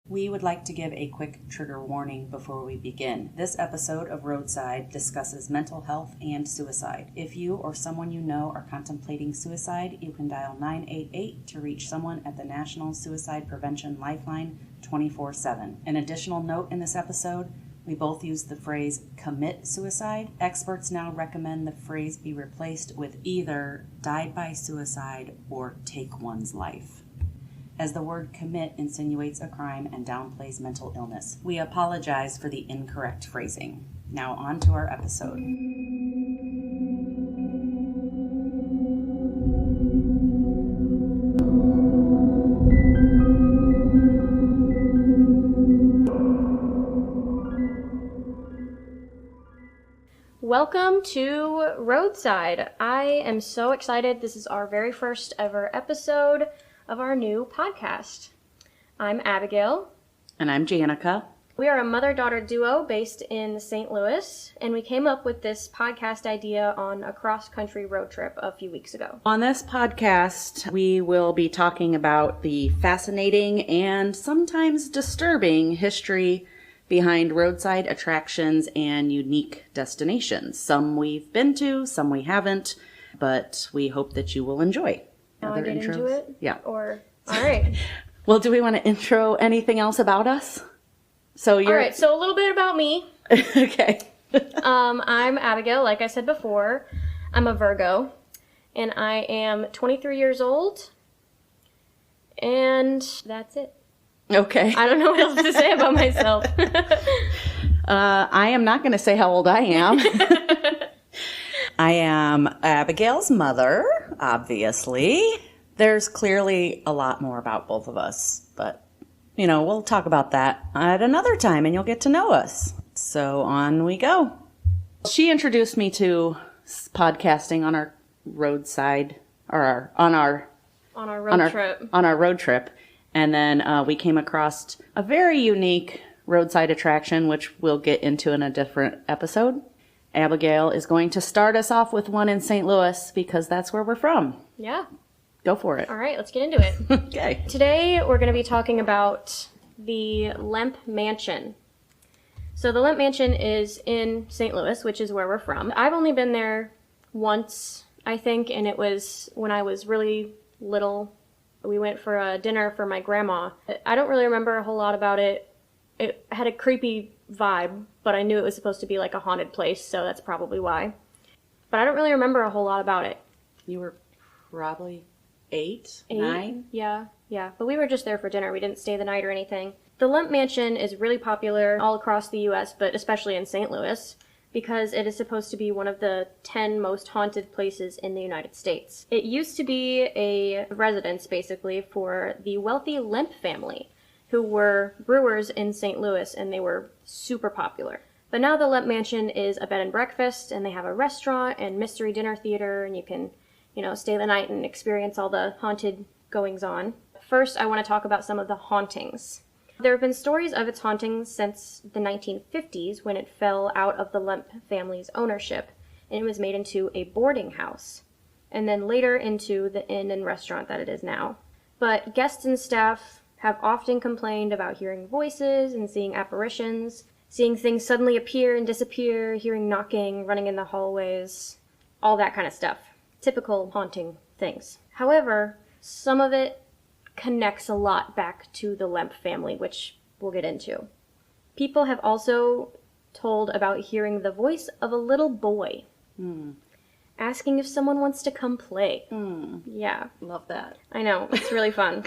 We would like to give a quick trigger warning before we begin. This episode of Roadside discusses mental health and suicide. If you or someone you know are contemplating suicide, you can dial 988 to reach someone at the National Suicide Prevention Lifeline 24/7. An additional note in this episode, we both use the phrase commit suicide. Experts now recommend the phrase be replaced with either died by suicide or take one's life, as the word commit insinuates a crime and downplays mental illness. We apologize for the incorrect phrasing. Now on to our episode. Welcome to Roadside. I am so excited. This is our very first ever episode of our new podcast. I'm Abigail. And I'm Janica. We are a mother-daughter duo based in St. Louis, and we came up with this podcast idea on a cross-country road trip a few weeks ago. On this podcast, we will be talking about the fascinating and sometimes disturbing history behind roadside attractions and unique destinations. Some we've been to, some we haven't, but we hope that you will enjoy. Now I get into it? Yeah. All right. Well, do we want to intro anything else about us? All right, so a little bit about me. Okay. I'm Abigail, like I said before. I'm a Virgo, and I am 23 years old, and that's it. Okay. I don't know what else to say about myself. I am not going to say how old I am. I am Abigail's mother, obviously. There's clearly a lot more about both of us, but, we'll talk about that at another time and you'll get to know us. So on we go. She introduced me to podcasting on our roadside, or on our road trip. And then we came across a very unique roadside attraction, which we'll get into in a different episode. Abigail is going to start us off with one in St. Louis because that's where we're from. Yeah. Go for it. All right, let's get into it. Okay. Today we're going to be talking about the Lemp Mansion. So the Lemp Mansion is in St. Louis, which is where we're from. I've only been there once, I think, and it was when I was really little. We went for a dinner for my grandma. I don't really remember a whole lot about it. It had a creepy vibe, but I knew it was supposed to be like a haunted place, so that's probably why. But I don't really remember a whole lot about it. You were probably 8, 9? Yeah. But we were just there for dinner. We didn't stay the night or anything. The Lemp Mansion is really popular all across the U.S., but especially in St. Louis, because it is supposed to be one of the 10 most haunted places in the United States. It used to be a residence, basically, for the wealthy Lemp family, who were brewers in St. Louis, and they were super popular. But now the Lemp Mansion is a bed and breakfast, and they have a restaurant and mystery dinner theater, and you can, stay the night and experience all the haunted goings-on. First, I want to talk about some of the hauntings. There have been stories of its hauntings since the 1950s, when it fell out of the Lemp family's ownership, and it was made into a boarding house, and then later into the inn and restaurant that it is now. But guests and staff have often complained about hearing voices and seeing apparitions, seeing things suddenly appear and disappear, hearing knocking, running in the hallways, all that kind of stuff. Typical haunting things. However, some of it connects a lot back to the Lemp family, which we'll get into. People have also told about hearing the voice of a little boy asking if someone wants to come play. Yeah. Love that. I know. It's really fun.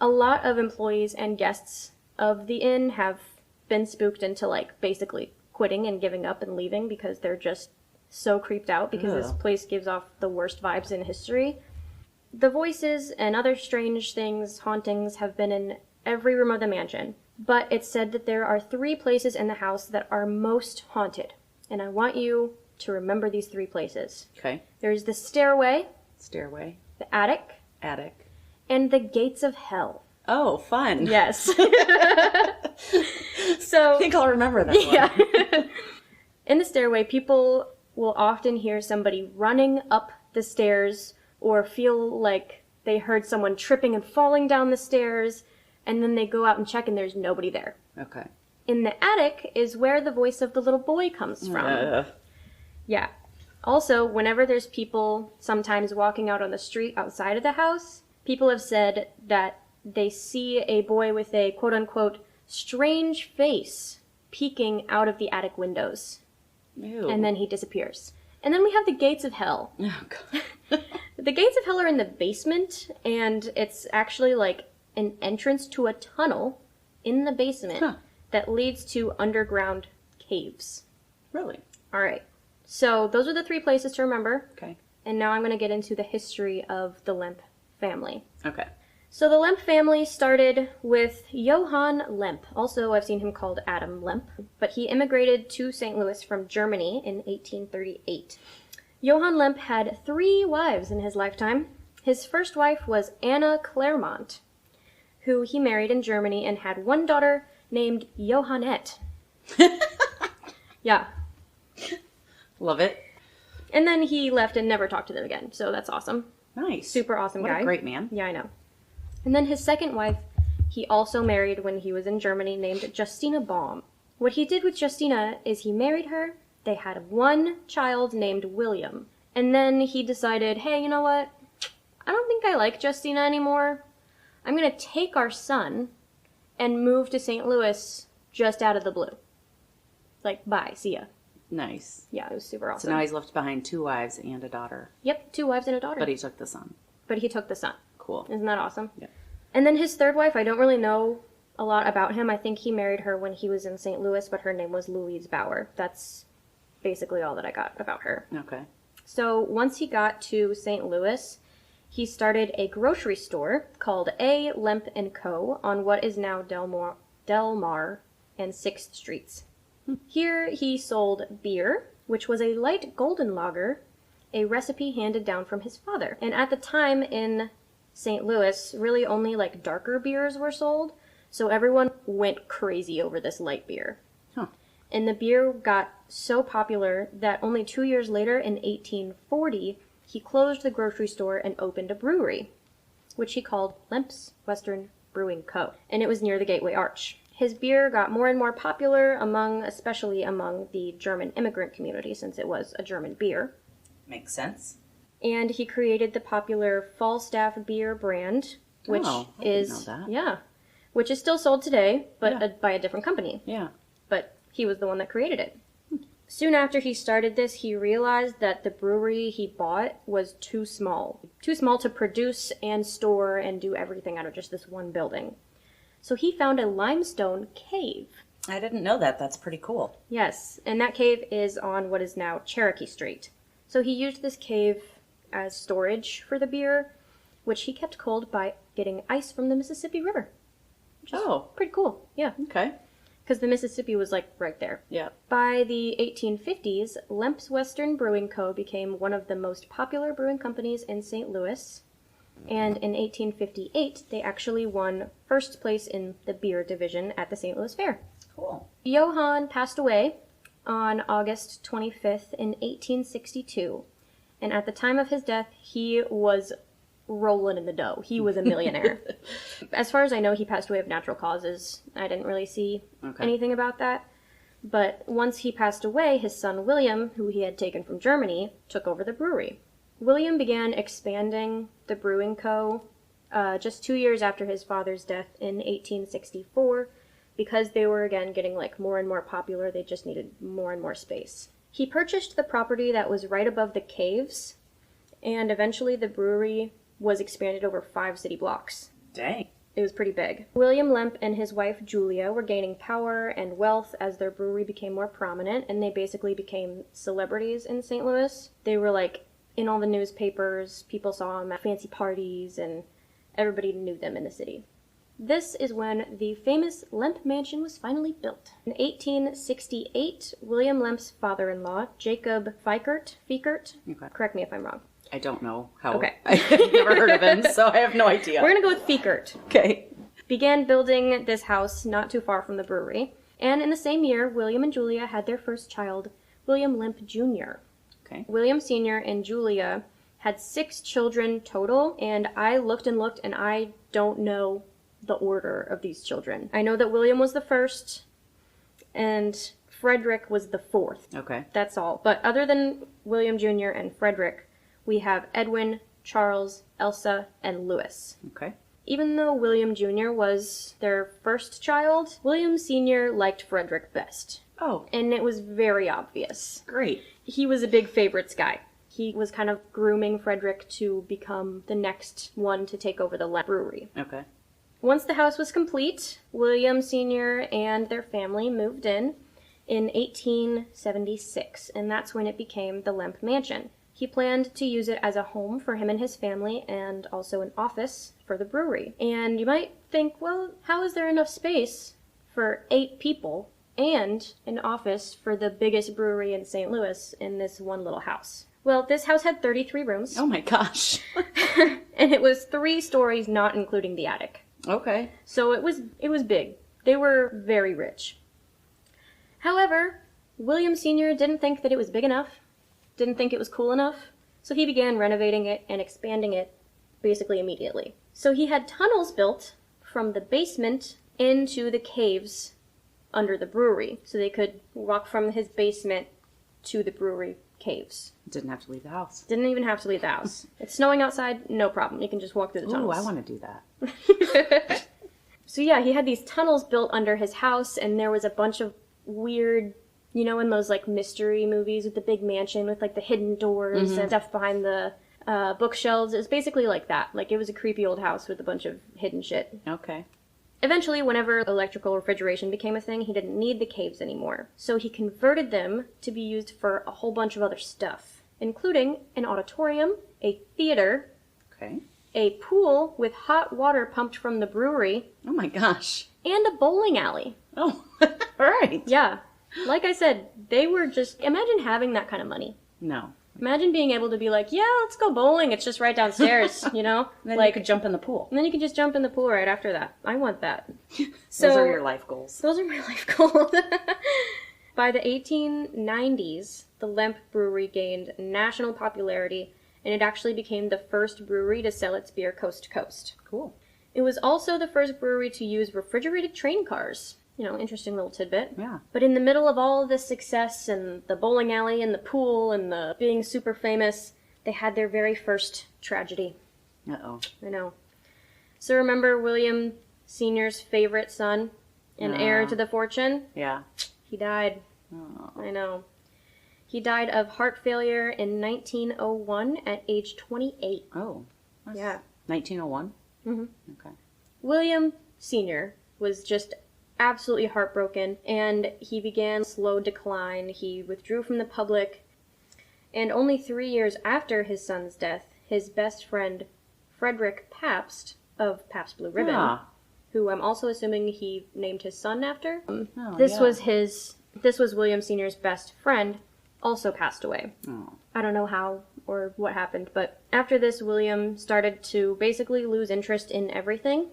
A lot of employees and guests of the inn have been spooked into, basically quitting and giving up and leaving because they're just so creeped out because this place gives off the worst vibes in history. The voices and other strange things, hauntings, have been in every room of the mansion, but it's said that there are 3 places in the house that are most haunted, and I want you to remember these 3 places. Okay. There's the stairway, the attic, and the gates of hell. Oh, fun. Yes. So I think I'll remember that one. Yeah. In the stairway, people will often hear somebody running up the stairs or feel like they heard someone tripping and falling down the stairs. And then they go out and check and there's nobody there. Okay. In the attic is where the voice of the little boy comes from. Yeah. Also, whenever there's people sometimes walking out on the street outside of the house, people have said that they see a boy with a quote-unquote strange face peeking out of the attic windows. Ew. And then he disappears. And then we have the gates of hell. Oh, God. The gates of hell are in the basement, and it's actually like an entrance to a tunnel in the basement that leads to underground caves. Really? All right. So those are the 3 places to remember. Okay. And now I'm going to get into the history of the Lemp family. Okay. So the Lemp family started with Johann Lemp. Also, I've seen him called Adam Lemp. But he immigrated to St. Louis from Germany in 1838. Johann Lemp had 3 wives in his lifetime. His first wife was Anna Claremont, who he married in Germany and had 1 daughter named Johannette. Yeah. Love it. And then he left and never talked to them again. So that's awesome. Nice. Super awesome guy. What a great man. Yeah, I know. And then his second wife, he also married when he was in Germany, named Justina Baum. What he did with Justina is he married her. They had 1 child named William. And then he decided, hey, you know what? I don't think I like Justina anymore. I'm going to take our son and move to St. Louis just out of the blue. Like, bye, see ya. Nice. Yeah, it was super awesome. So now he's left behind 2 wives and a daughter. Yep, 2 wives and a daughter. But he took the son. But he took the son. Cool. Isn't that awesome? Yeah. And then his third wife, I don't really know a lot about him. I think he married her when he was in St. Louis, but her name was Louise Bauer. That's basically all that I got about her. Okay. So once he got to St. Louis, he started a grocery store called A. Lemp & Co. on what is now Delmar and 6th Streets. Here he sold beer, which was a light golden lager, a recipe handed down from his father. And at the time in St. Louis, really only like darker beers were sold, so everyone went crazy over this light beer. Huh. And the beer got so popular that only 2 years later, in 1840, he closed the grocery store and opened a brewery, which he called Lemp's Western Brewing Co. And it was near the Gateway Arch. His beer got more and more popular especially among the German immigrant community, since it was a German beer. Makes sense. And he created the popular Falstaff beer brand, which I didn't know that. Yeah, which is still sold today, but Yeah. by a different company. Yeah. But he was the one that created it. Soon after he started this, he realized that the brewery he bought was too small. Too small to produce and store and do everything out of just this one building. So he found a limestone cave. I didn't know that. That's pretty cool. Yes, and that cave is on what is now Cherokee Street. So he used this cave as storage for the beer, which he kept cold by getting ice from the Mississippi River. Which is pretty cool, yeah. Okay. Because the Mississippi was like right there. Yeah. By the 1850s, Lemp's Western Brewing Co. became one of the most popular brewing companies in St. Louis. And in 1858, they actually won first place in the beer division at the St. Louis Fair. Cool. Johann passed away on August 25th in 1862. And at the time of his death, he was rolling in the dough. He was a millionaire. As far as I know, he passed away of natural causes. I didn't really see anything about that. But once he passed away, his son William, who he had taken from Germany, took over the brewery. William began expanding the brewing co. Just 2 years after his father's death in 1864. Because they were, again, getting like more and more popular, they just needed more and more space. He purchased the property that was right above the caves, and eventually the brewery was expanded over 5 city blocks. Dang. It was pretty big. William Lemp and his wife Julia were gaining power and wealth as their brewery became more prominent, and they basically became celebrities in St. Louis. They were like in all the newspapers, people saw them at fancy parties, and everybody knew them in the city. This is when the famous Lemp Mansion was finally built. In 1868, William Lemp's father-in-law, Jacob Fikert, correct me if I'm wrong. I don't know how. Okay. I've never heard of him, so I have no idea. We're going to go with Fikert. Okay. Began building this house not too far from the brewery. And in the same year, William and Julia had their first child, William Lemp Jr. Okay. William Sr. and Julia had 6 children total, and I looked and I don't know the order of these children. I know that William was the first, and Frederick was the fourth. Okay. That's all. But other than William Jr. and Frederick, we have Edwin, Charles, Elsa, and Louis. Okay. Even though William Jr. was their first child, William Sr. liked Frederick best. Oh. And it was very obvious. Great. He was a big favorites guy. He was kind of grooming Frederick to become the next one to take over the Lemp Brewery. Okay. Once the house was complete, William Sr. and their family moved in 1876, and that's when it became the Lemp Mansion. He planned to use it as a home for him and his family and also an office for the brewery. And you might think, well, how is there enough space for 8 people and an office for the biggest brewery in St. Louis in this one little house? Well, this house had 33 rooms. Oh my gosh. And it was 3 stories, not including the attic. Okay. So it was big. They were very rich. However, William Sr. didn't think that it was big enough, didn't think it was cool enough, so he began renovating it and expanding it basically immediately. So he had tunnels built from the basement into the caves under the brewery, so they could walk from his basement to the brewery caves. Didn't have to leave the house. Didn't even have to leave the house. It's snowing outside, no problem. You can just walk through the tunnels. Ooh, I want to do that. So yeah, he had these tunnels built under his house, and there was a bunch of weird, you know, in those like mystery movies with the big mansion with like the hidden doors and stuff behind the bookshelves. It was basically like that. Like it was a creepy old house with a bunch of hidden shit. Okay. Eventually, whenever electrical refrigeration became a thing, he didn't need the caves anymore. So he converted them to be used for a whole bunch of other stuff, including an auditorium, a theater, Okay. a pool with hot water pumped from the brewery, Oh my gosh. and a bowling alley. Oh, all right. Yeah. Like I said, they were just... Imagine having that kind of money. No. Imagine being able to be like, yeah, let's go bowling. It's just right downstairs, you know? And then like, you could jump in the pool. and then you can just jump in the pool right after that. I want that. So, Those are your life goals. Those are my life goals. By the 1890s, the Lemp Brewery gained national popularity, and it actually became the first brewery to sell its beer coast to coast. Cool. It was also the first brewery to use refrigerated train cars. You know, interesting little tidbit. Yeah. But in the middle of all of this success and the bowling alley and the pool and the being super famous, they had their very first tragedy. Uh-oh. I know. So remember William Sr.'s favorite son and heir to the fortune? Yeah. He died. Oh. I know. He died of heart failure in 1901 at age 28. Oh. That's Yeah. 1901? Mm-hmm. Okay. William Sr. was just absolutely heartbroken, and he began slow decline. He withdrew from the public, and only 3 years after his son's death, his best friend, Frederick Pabst of Pabst Blue Ribbon, who I'm also assuming he named his son after. This was William Sr.'s best friend, also passed away. Oh. I don't know how or what happened, but after this, William started to basically lose interest in everything.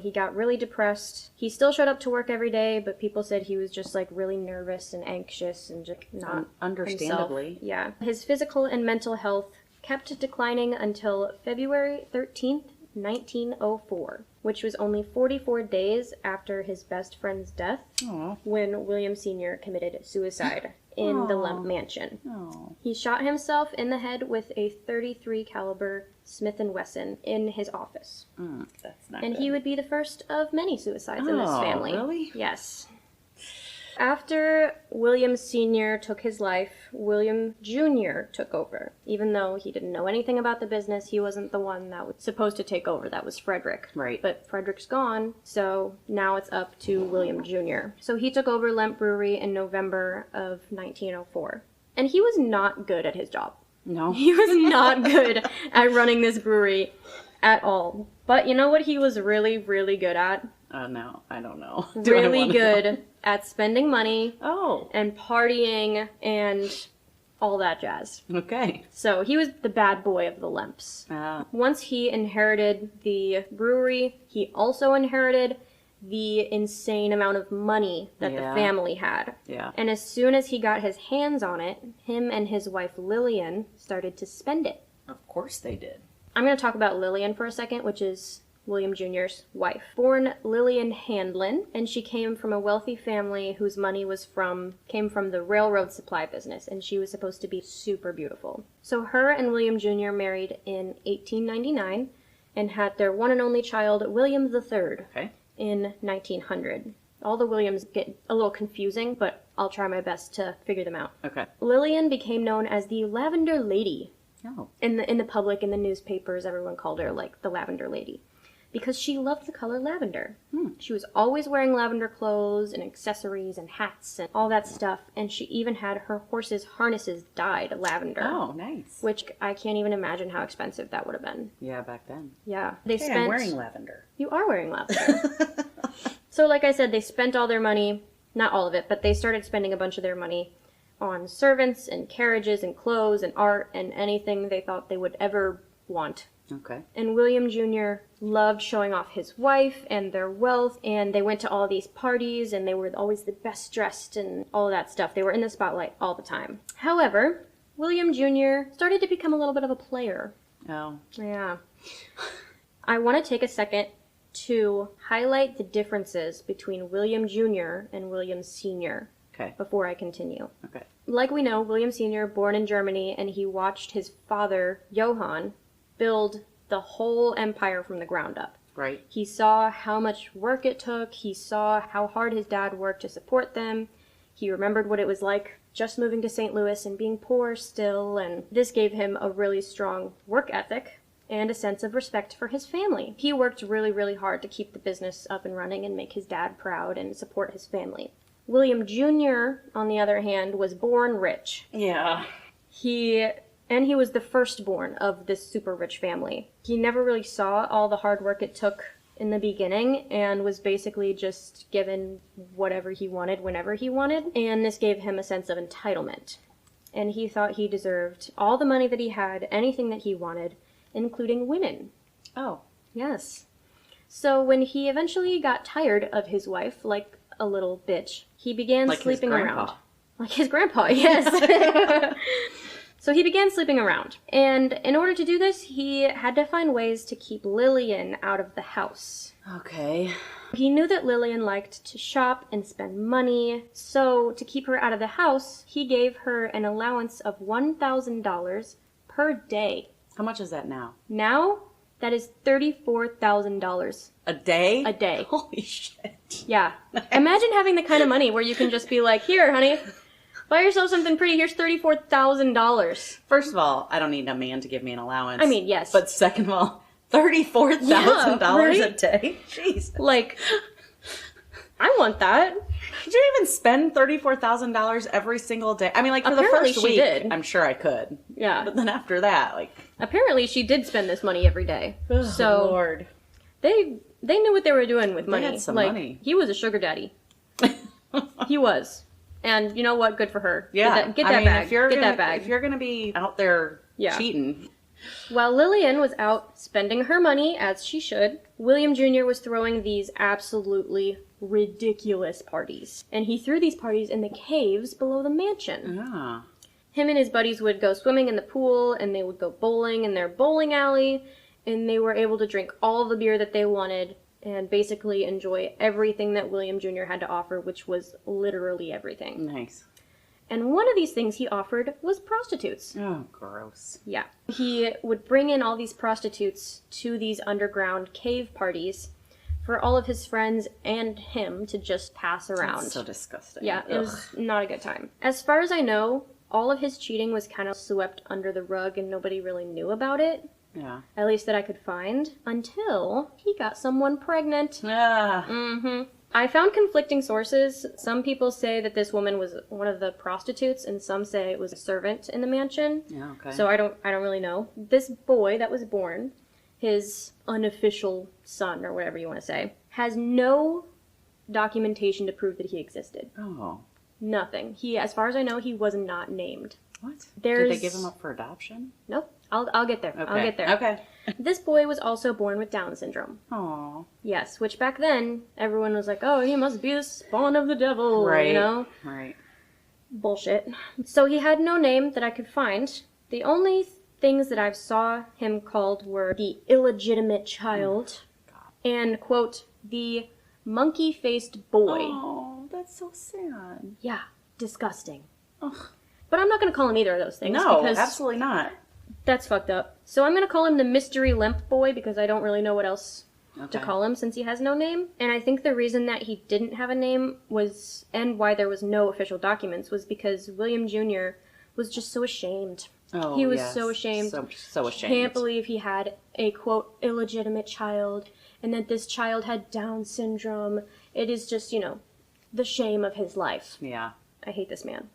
He got really depressed. He still showed up to work every day, but people said he was just like really nervous and anxious and just not Understandably. himself. Yeah. His physical and mental health kept declining until February 13th, 1904, which was only 44 days after his best friend's death, when William Sr. committed suicide in the Lemp Mansion. Oh. He shot himself in the head with a .33 caliber Smith & Wesson in his office. That's not And good. he would be the first of many suicides in this family. Really? Yes. After William Sr. took his life, William Jr. took over. Even though he didn't know anything about the business, he wasn't the one that was supposed to take over. That was Frederick. Right. But Frederick's gone, so now it's up to William Jr. So he took over Lemp Brewery in November of 1904. And he was not good at his job. No. He was not good at running this brewery at all. But you know what he was really, really good at? No, I don't know. Really good at spending money Oh. and partying and all that jazz. Okay. So he was the bad boy of the Lemps. Once he inherited the brewery, he also inherited the insane amount of money that the family had. Yeah. And as soon as he got his hands on it, him and his wife Lillian started to spend it. Of course they did. I'm going to talk about Lillian for a second, which is William Jr.'s wife. Born Lillian Handlin, and she came from a wealthy family whose money came from the railroad supply business, and she was supposed to be super beautiful. So her and William Jr. married in 1899 and had their one and only child, William III, in 1900. All the Williams get a little confusing, but I'll try my best to figure them out. Okay. Lillian became known as the Lavender Lady. Oh. In the public, in the newspapers, everyone called her, like, the Lavender Lady. Because she loved the color lavender. She was always wearing lavender clothes and accessories and hats and all that stuff. And she even had her horses' harnesses dyed lavender. Oh, nice. Which I can't even imagine how expensive that would have been. Yeah, back then. Yeah. I'm wearing lavender. You are wearing lavender. So like I said, they spent all their money, not all of it, but they started spending a bunch of their money on servants and carriages and clothes and art and anything they thought they would ever want. Okay. And William Jr. loved showing off his wife and their wealth, and they went to all these parties, and they were always the best dressed and all that stuff. They were in the spotlight all the time. However, William Jr. started to become a little bit of a player. Oh. Yeah. I want to take a second to highlight the differences between William Jr. and William Sr. Okay. Before I continue. Okay. Like we know, William Sr., born in Germany, and he watched his father, Johann, build the whole empire from the ground up. Right. He saw how much work it took. He saw how hard his dad worked to support them. He remembered what it was like just moving to St. Louis and being poor still, and this gave him a really strong work ethic and a sense of respect for his family. He worked really, really hard to keep the business up and running and make his dad proud and support his family. William Jr., on the other hand, was born rich. Yeah. He was the firstborn of this super rich family. He never really saw all the hard work it took in the beginning and was basically just given whatever he wanted whenever he wanted. And this gave him a sense of entitlement. And he thought he deserved all the money that he had, anything that he wanted, including women. Oh. Yes. So when he eventually got tired of his wife, like a little bitch, he began sleeping around. Like his grandpa, yes. So he began sleeping around. And in order to do this, he had to find ways to keep Lillian out of the house. Okay. He knew that Lillian liked to shop and spend money, so to keep her out of the house, he gave her an allowance of $1,000 per day. How much is that now? Now, that is $34,000. A day? A day. Holy shit. Yeah. Imagine having the kind of money where you can just be like, here, honey, buy yourself something pretty. Here's $34,000. First of all, I don't need a man to give me an allowance. I mean, yes. But second of all, $34,000 a day? Jeez. Like, I want that. Did you even spend $34,000 every single day? I mean, like, for Apparently the first she week, did. I'm sure I could. Yeah. But then after that, like... Apparently she did spend this money every day. Oh, so Lord. They knew what they were doing with money. They had some like, money. He was a sugar daddy. He was. And you know what? Good for her. Yeah. Get that bag. Get that bag. If you're going to be out there cheating... While Lillian was out spending her money, as she should, William Jr. was throwing these absolutely ridiculous parties. And he threw these parties in the caves below the mansion. Ah. Him and his buddies would go swimming in the pool, and they would go bowling in their bowling alley, and they were able to drink all the beer that they wanted and basically enjoy everything that William Jr. had to offer, which was literally everything. Nice. And one of these things he offered was prostitutes. Oh, gross. Yeah. He would bring in all these prostitutes to these underground cave parties for all of his friends and him to just pass around. That's so disgusting. Yeah, it was not a good time. As far as I know, all of his cheating was kind of swept under the rug and nobody really knew about it. Yeah. At least that I could find. Until he got someone pregnant. Ah. Mm-hmm. I found conflicting sources. Some people say that this woman was one of the prostitutes, and some say it was a servant in the mansion. Yeah, okay. So I don't really know. This boy that was born, his unofficial son, or whatever you want to say, has no documentation to prove that he existed. Oh. Nothing. As far as I know, he was not named. What? There's... Did they give him up for adoption? Nope. I'll get there. Okay. I'll get there. Okay. This boy was also born with Down syndrome. Aw. Yes, which back then, everyone was like, oh, he must be the spawn of the devil, right. you know? Right. Bullshit. So he had no name that I could find. The only things that I saw him called were the illegitimate child. God. and, quote, the monkey-faced boy. Oh, that's so sad. Yeah, disgusting. Ugh. But I'm not going to call him either of those things. No, because absolutely not. that's fucked up. So I'm going to call him the Mystery Lemp Boy because I don't really know what else Okay. to call him since he has no name. And I think the reason that he didn't have a name was, and why there was no official documents, was because William Jr. was just so ashamed. Oh, he was yes. so ashamed. So ashamed. Can't believe he had a, quote, illegitimate child, and that this child had Down syndrome. It is just, the shame of his life. Yeah. I hate this man.